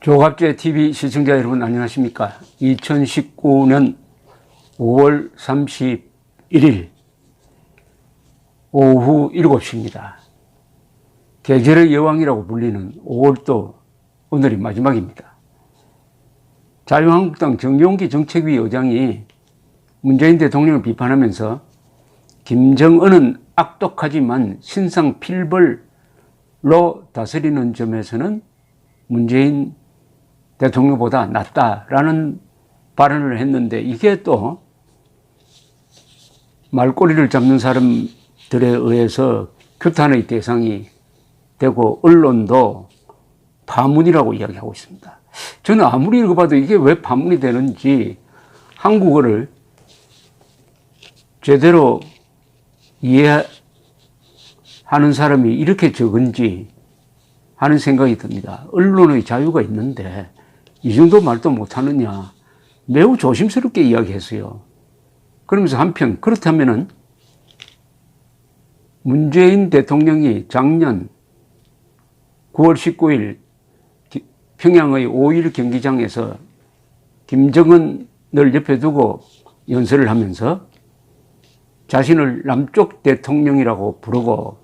조갑제 TV 시청자 여러분 안녕하십니까? 2019년 5월 31일 오후 7시입니다. 계절의 여왕이라고 불리는 5월도 오늘이 마지막입니다. 자유한국당 정용기 정책위 의장이 문재인 대통령을 비판하면서 김정은은 악독하지만 신상필벌로 다스리는 점에서는 문재인 대통령보다 낫다라는 발언을 했는데, 이게 또 말꼬리를 잡는 사람들에 의해서 규탄의 대상이 되고 언론도 파문이라고 이야기하고 있습니다. 저는 아무리 읽어봐도 이게 왜 파문이 되는지, 한국어를 제대로 이해하는 사람이 이렇게 적은지 하는 생각이 듭니다. 언론의 자유가 있는데 이 정도 말도 못하느냐, 매우 조심스럽게 이야기했어요. 그러면서 한편, 그렇다면은 문재인 대통령이 작년 9월 19일 평양의 5.1 경기장에서 김정은을 옆에 두고 연설을 하면서 자신을 남쪽 대통령이라고 부르고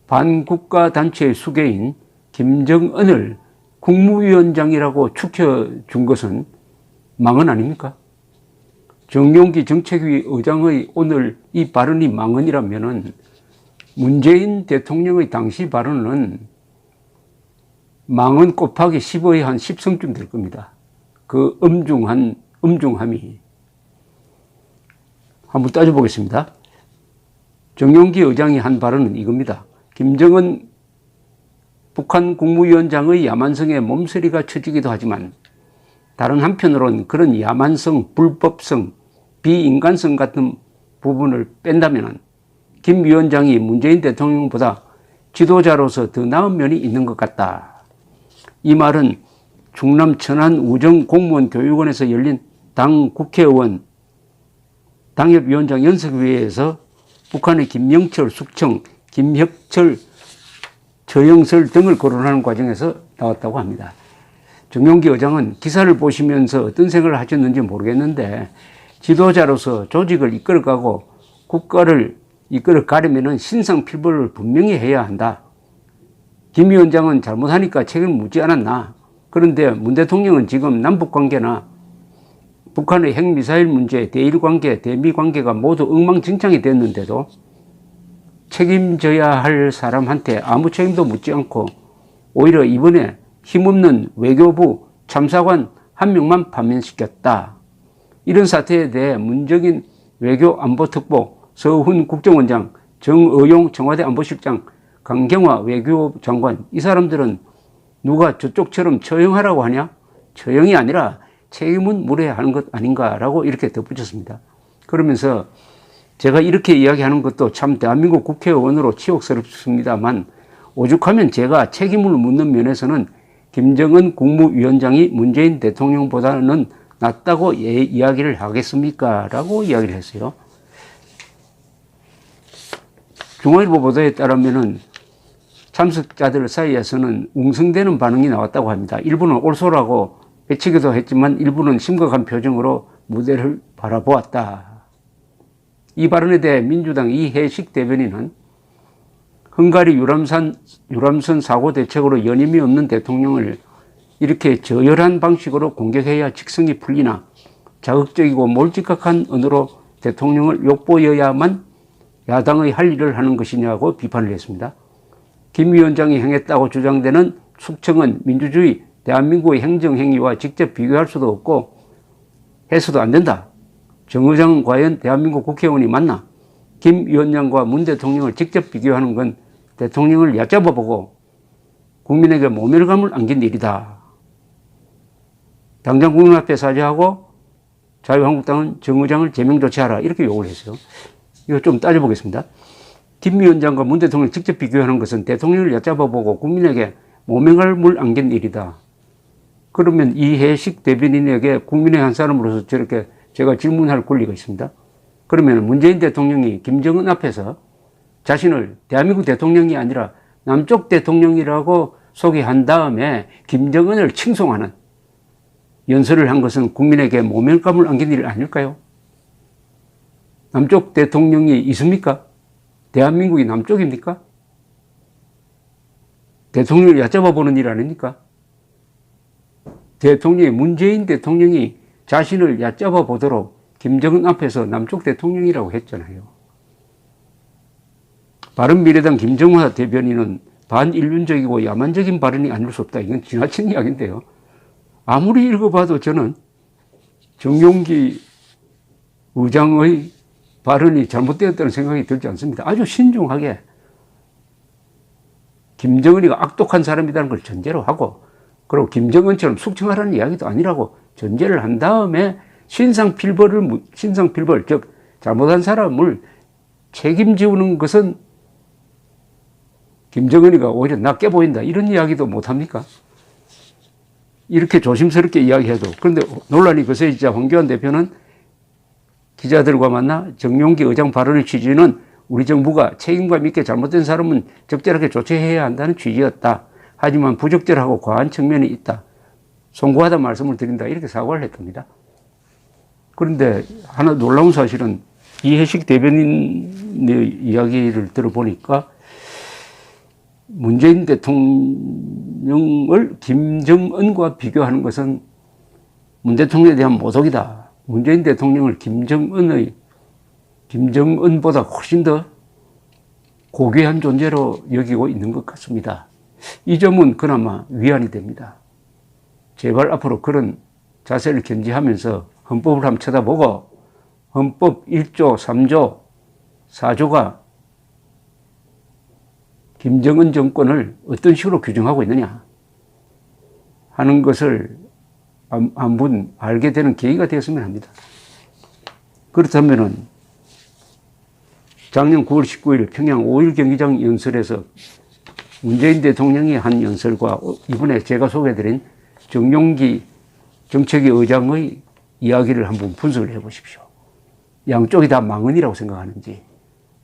반국가 단체의 수괴인 김정은을 국무위원장이라고 축혀준 것은 망언 아닙니까? 정용기 정책위 의장의 오늘 이 발언이 망언이라면은 문재인 대통령의 당시 발언은 망언 곱하기 10의 한 10성쯤 될 겁니다. 그 엄중함이. 한번 따져보겠습니다. 정용기 의장이 한 발언은 이겁니다. 김정은 북한 국무위원장의 야만성에 몸서리가 쳐지기도 하지만 다른 한편으론 그런 야만성, 불법성, 비인간성 같은 부분을 뺀다면 김 위원장이 문재인 대통령보다 지도자로서 더 나은 면이 있는 것 같다. 이 말은 충남 천안 우정공무원 교육원에서 열린 당 국회의원 당협위원장 연석회의에서 북한의 김영철, 숙청, 김혁철, 처영설 등을 거론하는 과정에서 나왔다고 합니다. 정용기 의장은 기사를 보시면서 어떤 생각을 하셨는지 모르겠는데, 지도자로서 조직을 이끌어가고 국가를 이끌어가려면 신상필벌을 분명히 해야 한다. 김 위원장은 잘못하니까 책임을 묻지 않았나. 그런데 문 대통령은 지금 남북관계나 북한의 핵미사일 문제, 대일관계, 대미관계가 모두 엉망진창이 됐는데도 책임져야 할 사람한테 아무 책임도 묻지 않고 오히려 이번에 힘없는 외교부 참사관 한 명만 파면시켰다. 이런 사태에 대해 문정인 외교안보특보, 서훈 국정원장, 정의용 청와대 안보실장, 강경화 외교장관, 이 사람들은 누가 저쪽처럼 처형하라고 하냐? 처형이 아니라 책임은 물어야 하는 것 아닌가라고 이렇게 덧붙였습니다. 그러면서 제가 이렇게 이야기하는 것도 참 대한민국 국회의원으로 치욕스럽습니다만, 오죽하면 제가 책임을 묻는 면에서는 김정은 국무위원장이 문재인 대통령보다는 낫다고 이야기를 하겠습니까? 라고 이야기를 했어요. 중앙일보 보도에 따르면은 참석자들 사이에서는 웅성대는 반응이 나왔다고 합니다. 일부는 옳소라고 외치기도 했지만 일부는 심각한 표정으로 무대를 바라보았다. 이 발언에 대해 민주당 이해식 대변인은 헝가리 유람선 사고 대책으로 연임이 없는 대통령을 이렇게 저열한 방식으로 공격해야 직성이 풀리나, 자극적이고 몰직각한 언어로 대통령을 욕보여야만 야당의 할 일을 하는 것이냐고 비판을 했습니다. 김 위원장이 행했다고 주장되는 숙청은 민주주의, 대한민국의 행정행위와 직접 비교할 수도 없고 해서도 안 된다. 정 의장은 과연 대한민국 국회의원이 맞나? 김 위원장과 문 대통령을 직접 비교하는 건 대통령을 얕잡아보고 국민에게 모멸감을 안긴 일이다. 당장 국민 앞에 사죄하고 자유한국당은 정 의장을 제명 조치하라, 이렇게 요구를 했어요. 이거 좀 따져보겠습니다. 김 위원장과 문 대통령을 직접 비교하는 것은 대통령을 얕잡아보고 국민에게 모멸감을 안긴 일이다. 그러면 이해식 대변인에게 국민의 한 사람으로서 저렇게 제가 질문할 권리가 있습니다. 그러면 문재인 대통령이 김정은 앞에서 자신을 대한민국 대통령이 아니라 남쪽 대통령이라고 소개한 다음에 김정은을 칭송하는 연설을 한 것은 국민에게 모멸감을 안긴 일 아닐까요? 남쪽 대통령이 있습니까? 대한민국이 남쪽입니까? 대통령을 얕잡아 보는 일 아닙니까? 문재인 대통령이 자신을 얕잡아 보도록 김정은 앞에서 남쪽 대통령이라고 했잖아요. 바른미래당 김정화 대변인은 반인륜적이고 야만적인 발언이 아닐 수 없다. 이건 지나친 이야기인데요. 아무리 읽어봐도 저는 정용기 의장의 발언이 잘못되었다는 생각이 들지 않습니다. 아주 신중하게 김정은이가 악독한 사람이라는 걸 전제로 하고, 그리고 김정은처럼 숙청하라는 이야기도 아니라고 전제를 한 다음에 신상필벌, 즉 잘못한 사람을 책임지우는 것은 김정은이가 오히려 낫게 보인다, 이런 이야기도 못합니까? 이렇게 조심스럽게 이야기해도. 그런데 논란이 거세지자 황교안 대표는 기자들과 만나 정용기 의장 발언의 취지는 우리 정부가 책임감 있게 잘못된 사람은 적절하게 조치해야 한다는 취지였다. 하지만 부적절하고 과한 측면이 있다. 송구하다 말씀을 드린다. 이렇게 사과를 했답니다. 그런데 하나 놀라운 사실은 이해식 대변인의 이야기를 들어보니까 문재인 대통령을 김정은과 비교하는 것은 문 대통령에 대한 모독이다. 문재인 대통령을 김정은보다 훨씬 더 고귀한 존재로 여기고 있는 것 같습니다. 이 점은 그나마 위안이 됩니다. 제발 앞으로 그런 자세를 견지하면서 헌법을 한번 쳐다보고 헌법 1조, 3조, 4조가 김정은 정권을 어떤 식으로 규정하고 있느냐 하는 것을 한번 알게 되는 계기가 되었으면 합니다. 그렇다면은 작년 9월 19일 평양 5.1 경기장 연설에서 문재인 대통령이 한 연설과 이번에 제가 소개해드린 정용기 정책위 의장의 이야기를 한번 분석을 해보십시오. 양쪽이 다 망언이라고 생각하는지,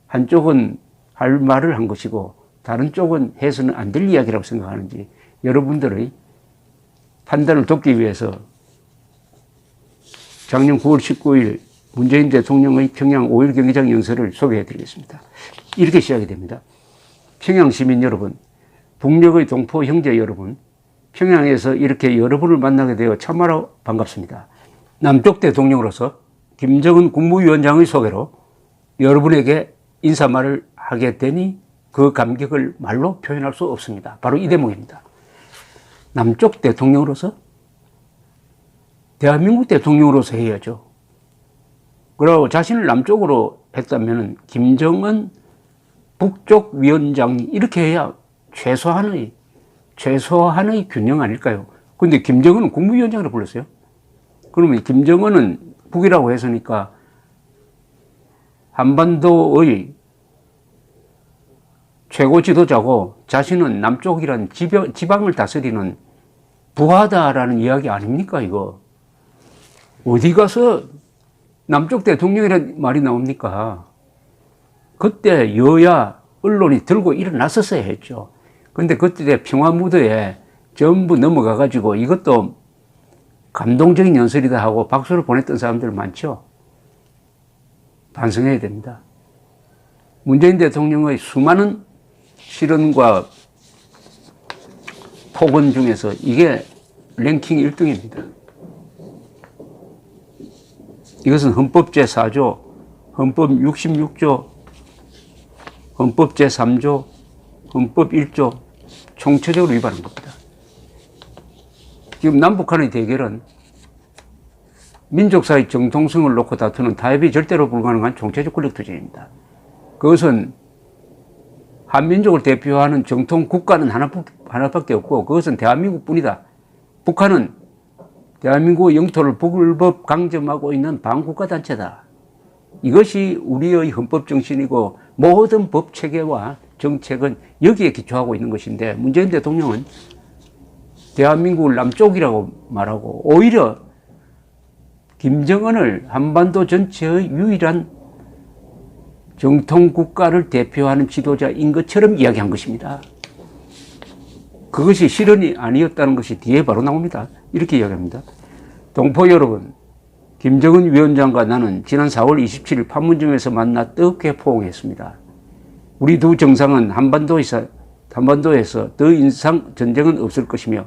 한쪽은 할 말을 한 것이고 다른 쪽은 해서는 안 될 이야기라고 생각하는지, 여러분들의 판단을 돕기 위해서 작년 9월 19일 문재인 대통령의 평양 5.1 경기장 연설을 소개해드리겠습니다. 이렇게 시작이 됩니다. 평양 시민 여러분, 북녘의 동포 형제 여러분, 평양에서 이렇게 여러분을 만나게 되어 참으로 반갑습니다. 남쪽 대통령으로서 김정은 국무위원장의 소개로 여러분에게 인사말을 하게 되니 그 감격을 말로 표현할 수 없습니다. 바로 이 대목입니다. 남쪽 대통령으로서 대한민국 대통령으로서 해야죠. 그리고 자신을 남쪽으로 했다면 김정은 북쪽 위원장이 이렇게 해야 최소한의 균형 아닐까요? 그런데 김정은은 국무위원장으로 불렀어요. 그러면 김정은은 북이라고 했으니까 한반도의 최고 지도자고 자신은 남쪽이란 지방을 다스리는 부하다라는 이야기 아닙니까, 이거? 어디 가서 남쪽 대통령이라는 말이 나옵니까? 그때 여야 언론이 들고 일어났었어야 했죠. 근데 그때 평화무드에 전부 넘어가가지고 이것도 감동적인 연설이다 하고 박수를 보냈던 사람들 많죠. 반성해야 됩니다. 문재인 대통령의 수많은 실언과 폭언 중에서 이게 랭킹 1등입니다. 이것은 헌법 제4조, 헌법 66조, 헌법 제3조, 헌법 1조 총체적으로 위반한 겁니다. 지금 남북한의 대결은 민족사의 정통성을 놓고 다투는 타협이 절대로 불가능한 총체적 권력투쟁입니다. 그것은 한민족을 대표하는 정통 국가는 하나밖에 없고 그것은 대한민국뿐이다. 북한은 대한민국의 영토를 불법 강점하고 있는 반국가 단체다. 이것이 우리의 헌법 정신이고 모든 법 체계와 정책은 여기에 기초하고 있는 것인데 문재인 대통령은 대한민국을 남쪽이라고 말하고 오히려 김정은을 한반도 전체의 유일한 정통 국가를 대표하는 지도자인 것처럼 이야기한 것입니다. 그것이 실언이 아니었다는 것이 뒤에 바로 나옵니다. 이렇게 이야기합니다. 동포 여러분, 김정은 위원장과 나는 지난 4월 27일 판문점에서 만나 뜨겁게 포옹했습니다. 우리 두 정상은 한반도에서 더 이상 전쟁은 없을 것이며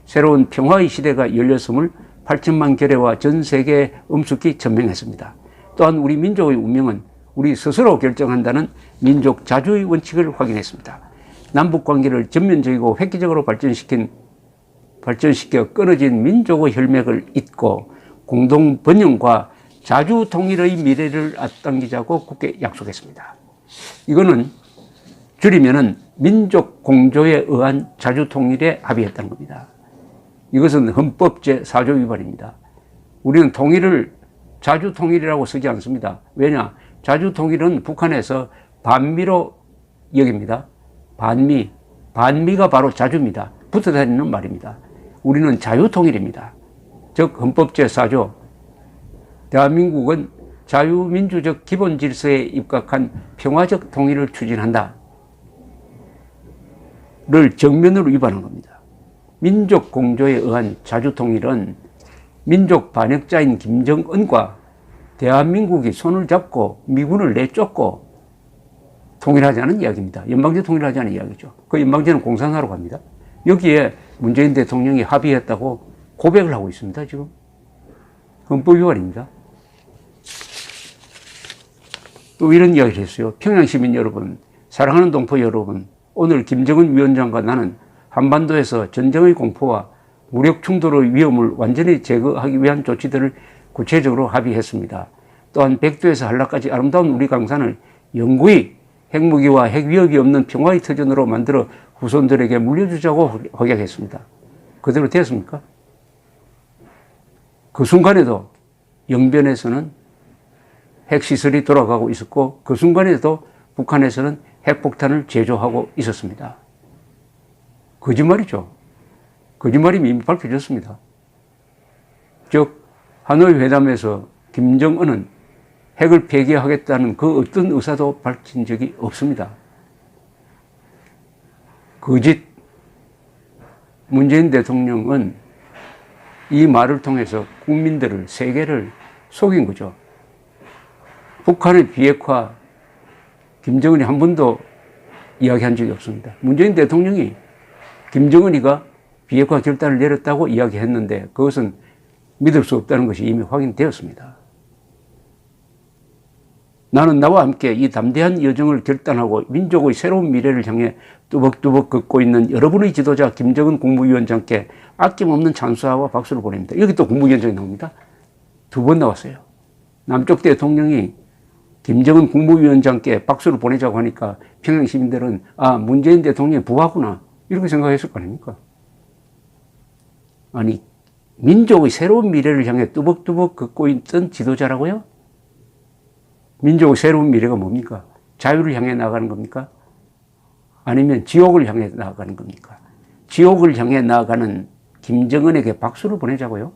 새로운 평화의 시대가 열렸음을 8천만 결의와 전 세계에 엄숙히 천명했습니다. 또한 우리 민족의 운명은 우리 스스로 결정한다는 민족 자주의 원칙을 확인했습니다. 남북 관계를 전면적이고 획기적으로 발전시켜 끊어진 민족의 혈맥을 잇고 공동 번영과 자주 통일의 미래를 앞당기자고 굳게 약속했습니다. 이거는 줄이면은 민족 공조에 의한 자주 통일에 합의했다는 겁니다. 이것은 헌법 제4조 위반입니다. 우리는 통일을 자주 통일이라고 쓰지 않습니다. 왜냐? 자주 통일은 북한에서 반미로 여깁니다. 반미가 바로 자주입니다. 붙어 다니는 말입니다. 우리는 자유통일입니다. 즉 헌법 제4조 대한민국은 자유민주적 기본 질서에 입각한 평화적 통일을 추진한다 를 정면으로 위반한 겁니다. 민족 공조에 의한 자주통일은 민족 반역자인 김정은과 대한민국이 손을 잡고 미군을 내쫓고 통일하자는 이야기입니다. 연방제 통일하자는 이야기죠. 그 연방제는 공산화로 갑니다. 여기에 문재인 대통령이 합의했다고 고백을 하고 있습니다. 지금 헌법 위반입니다. 또 이런 이야기를 했어요. 평양 시민 여러분, 사랑하는 동포 여러분, 오늘 김정은 위원장과 나는 한반도에서 전쟁의 공포와 무력 충돌의 위험을 완전히 제거하기 위한 조치들을 구체적으로 합의했습니다. 또한 백두에서 한라까지 아름다운 우리 강산을 영구히 핵무기와 핵위협이 없는 평화의 터전으로 만들어 후손들에게 물려주자고 확약했습니다. 그대로 되었습니까? 그 순간에도 영변에서는 핵시설이 돌아가고 있었고 그 순간에도 북한에서는 핵폭탄을 제조하고 있었습니다. 거짓말이죠. 거짓말이 이미 밝혀졌습니다. 즉 하노이 회담에서 김정은은 핵을 폐기하겠다는 그 어떤 의사도 밝힌 적이 없습니다. 거짓. 문재인 대통령은 이 말을 통해서 국민들을, 세계를 속인 거죠. 북한의 비핵화, 김정은이 한 번도 이야기한 적이 없습니다. 문재인 대통령이 김정은이가 비핵화 결단을 내렸다고 이야기했는데 그것은 믿을 수 없다는 것이 이미 확인되었습니다. 나는 나와 함께 이 담대한 여정을 결단하고 민족의 새로운 미래를 향해 뚜벅뚜벅 걷고 있는 여러분의 지도자 김정은 국무위원장께 아낌없는 찬사와 박수를 보냅니다. 여기 또 국무위원장이 나옵니다. 2번 나왔어요. 남쪽 대통령이 김정은 국무위원장께 박수를 보내자고 하니까 평양 시민들은 아, 문재인 대통령의 부하구나 이렇게 생각했을 거 아닙니까? 아니, 민족의 새로운 미래를 향해 뚜벅뚜벅 걷고 있던 지도자라고요? 민족의 새로운 미래가 뭡니까? 자유를 향해 나아가는 겁니까? 아니면 지옥을 향해 나아가는 겁니까? 지옥을 향해 나아가는 김정은에게 박수를 보내자고요?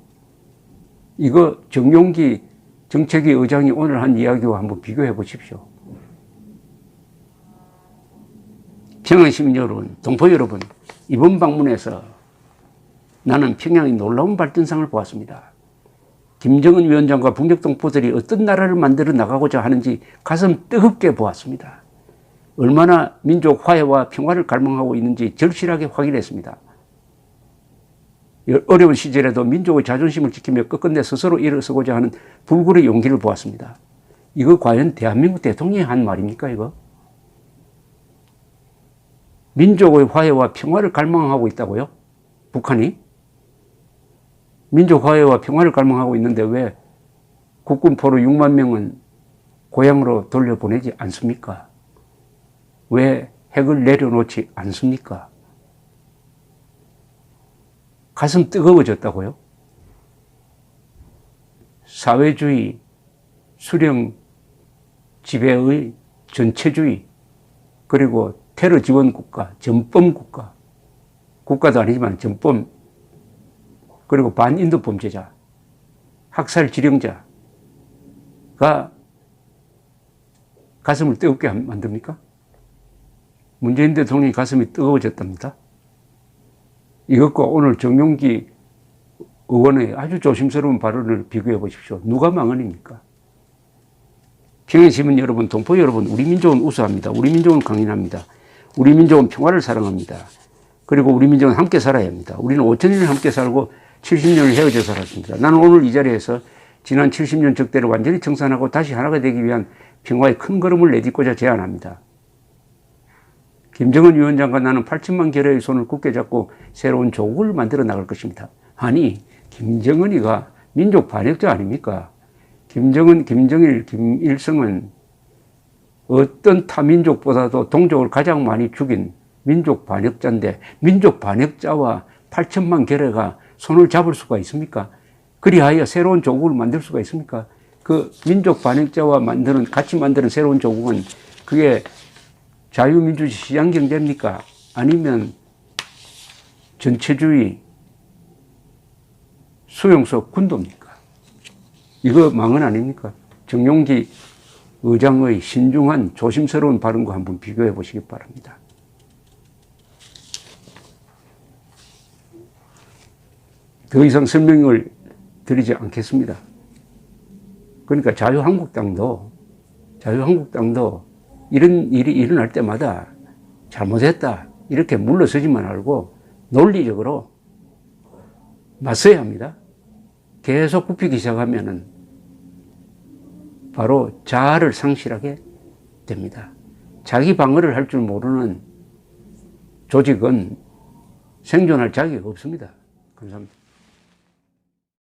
이거 정용기 정책위 의장이 오늘 한 이야기와 한번 비교해 보십시오. 평양 시민 여러분, 동포 여러분, 이번 방문에서 나는 평양의 놀라운 발전상을 보았습니다. 김정은 위원장과 북녘 동포들이 어떤 나라를 만들어 나가고자 하는지 가슴 뜨겁게 보았습니다. 얼마나 민족 화해와 평화를 갈망하고 있는지 절실하게 확인했습니다. 어려운 시절에도 민족의 자존심을 지키며 끝끝내 스스로 일어서고자 하는 불굴의 용기를 보았습니다. 이거 과연 대한민국 대통령이 한 말입니까, 이거? 민족의 화해와 평화를 갈망하고 있다고요? 북한이? 민족 화해와 평화를 갈망하고 있는데 왜 국군 포로 6만 명은 고향으로 돌려보내지 않습니까? 왜 핵을 내려놓지 않습니까? 가슴 뜨거워졌다고요? 사회주의, 수령 지배의 전체주의, 그리고 테러 지원 국가, 전범 국가, 국가도 아니지만 전범, 그리고 반인도 범죄자, 학살 지령자가 가슴을 뜨겁게 만듭니까? 문재인 대통령이 가슴이 뜨거워졌답니다. 이것과 오늘 정용기 의원의 아주 조심스러운 발언을 비교해 보십시오. 누가 망언입니까? 평양시민 여러분, 동포 여러분, 우리 민족은 우수합니다. 우리 민족은 강인합니다. 우리 민족은 평화를 사랑합니다. 그리고 우리 민족은 함께 살아야 합니다. 우리는 5,000년을 함께 살고 70년을 헤어져 살았습니다. 나는 오늘 이 자리에서 지난 70년 적대를 완전히 청산하고 다시 하나가 되기 위한 평화의 큰 걸음을 내딛고자 제안합니다. 김정은 위원장과 나는 8천만 결의의 손을 굳게 잡고 새로운 조국을 만들어 나갈 것입니다. 아니, 김정은이가 민족 반역자 아닙니까? 김정은, 김정일, 김일성은 어떤 타민족보다도 동족을 가장 많이 죽인 민족 반역자인데 민족 반역자와 8천만 결의가 손을 잡을 수가 있습니까? 그리하여 새로운 조국을 만들 수가 있습니까? 그 민족 반역자와 같이 만드는 새로운 조국은 그게 자유민주주의 시장경제입니까? 아니면 전체주의 수용소 군도입니까? 이거 망언 아닙니까? 정용기 의장의 신중한 조심스러운 발언과 한번 비교해 보시기 바랍니다. 더 이상 설명을 드리지 않겠습니다. 그러니까 자유한국당도 이런 일이 일어날 때마다 잘못했다 이렇게 물러서지만 말고 논리적으로 맞서야 합니다. 계속 굽히기 시작하면은 바로 자아를 상실하게 됩니다. 자기 방어를 할 줄 모르는 조직은 생존할 자격이 없습니다. 감사합니다.